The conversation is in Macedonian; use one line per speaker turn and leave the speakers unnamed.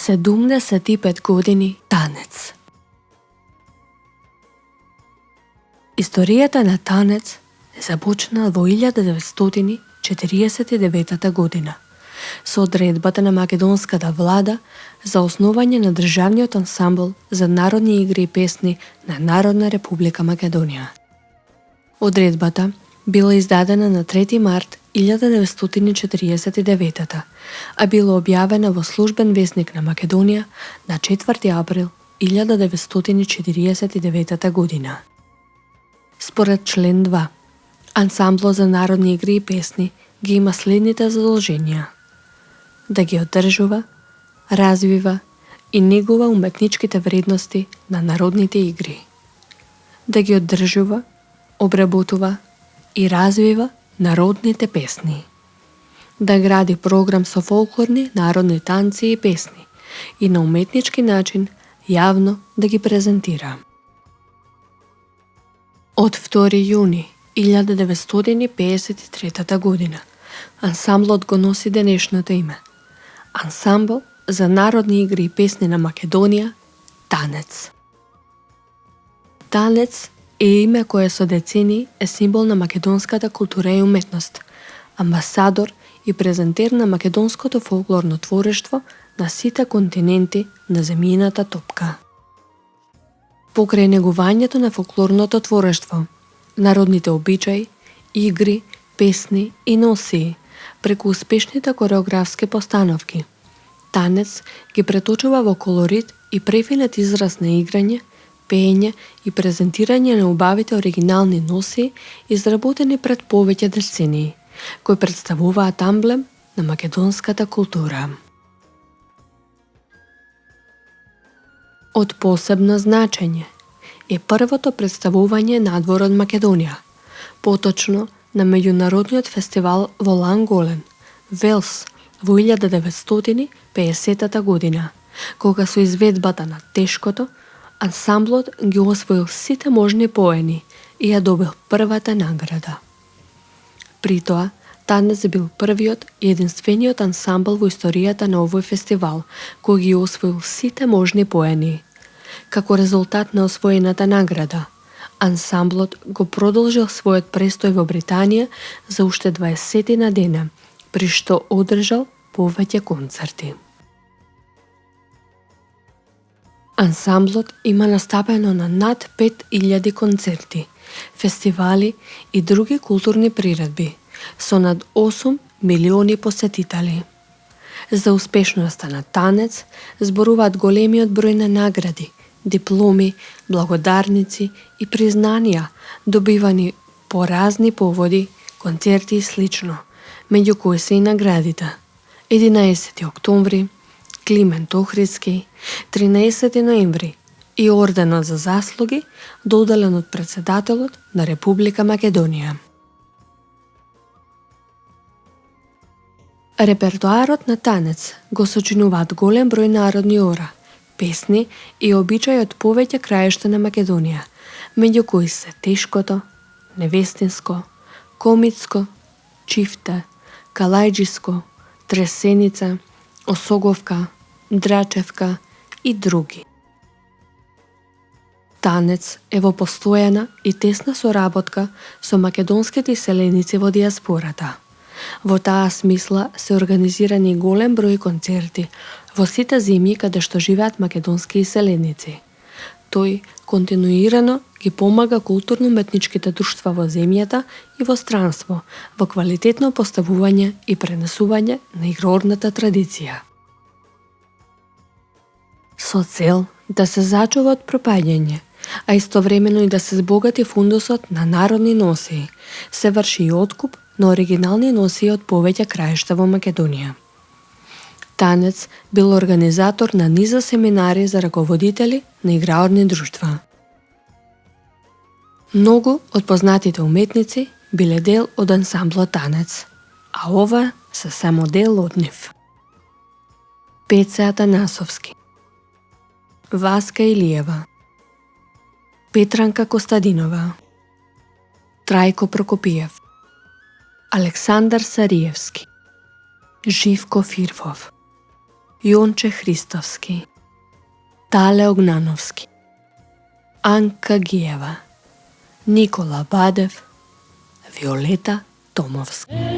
75 години танец. Историјата на танец започна во 1949 година со одредбата на македонската влада за основање на државниот ансамбл за народни игри и песни на Народна република Македонија. Одредбата била издадена на 3 март 1949, а била објавена во службен весник на Македонија на 4 април 1949 година. Според член 2, ансамблот за народни игри и песни ги има следните задолженија: да ги одржува, развива и негува уметничките вредности на народните игри, да ги одржува, обработува и развива народните песни, да гради програм со фолклорни народни танци и песни и на уметнички начин јавно да ги презентира. Од 2 јуни 1953 година ансамблот го носи денешното име Ансамбл за народни игри и песни на Македонија Танец. Танец е име кое со децени е символ на македонската култура и уметност, амбасадор и презентер на македонското фолклорно творештво на сите континенти на земјината топка. Покрај негувањето на фолклорното творештво, народните обичаи, игри, песни и носии, преку успешните кореографски постановки, танец ги преточува во колорит и префинет израз на играње, пеење и презентирање на убавите оригинални носии изработени пред повеќе децении, кои представуваат амблем на македонската култура. Од посебно значење е првото представување надвор од Македонија, поточно на меѓународниот фестивал во Ланголен, Велс, во 1950 година, кога со изведбата на Тешкото, ансамблот ги освоил сите можни поени и ја добил првата награда. При тоа, Танец бил првиот и единствениот ансамбл во историјата на овој фестивал кој ги освоил сите можни поени. Како резултат на освоената награда, ансамблот го продолжил својот престој во Британија за уште 20 дена, при што одржал повеќе концерти. Ансамблот има настапено на над 5000 концерти, фестивали и други културни приредби, со над 8 милиони посетители. За успешноста на Танец зборуваат големиот број на награди, дипломи, благодарници и признанија добивани по разни поводи, концерти и слично, меѓу кои се и наградите 11 октомври, Климент Охридски, 13 ноември и орденот за заслуги доделен од председателот на Република Македонија. Репертоарот на Танец го сочинуваат голем број народни ора, песни и обичаи од повеќе краишта на Македонија, меѓу кои се Тешкото, Невестинско, Комитско, Чифте, Калајџиско, Тресеница, Осоговка, Драчевка и други. Танец е во постојана и тесна соработка со македонските иселеници во диаспората. Во таа смисла се организирани голем број концерти во сите земји каде што живеат македонски иселеници. Тој континуирано ги помага културно-уметничките друштва во земјата и во странство во квалитетно поставување и пренесување на игрорната традиција. Со цел да се зачува од пропаѓање, а истовремено и да се збогати фундусот на народни носии, се врши и откуп на оригинални носии од повеќе краишта во Македонија. Танец бил организатор на низа семинари за раководители на играорни друштва. Многу од познатите уметници биле дел од ансамблот Танец, а ова се само дел од нив. Пеце Атанасовски, Васка Илиева, Петранка Костадинова, Трајко Прокопиев, Александар Сариевски, Живко Фирфов, Jonče Hristovski, Tale Ognanovski, Anka Gijeva, Nikola Badev, Violeta Tomovska.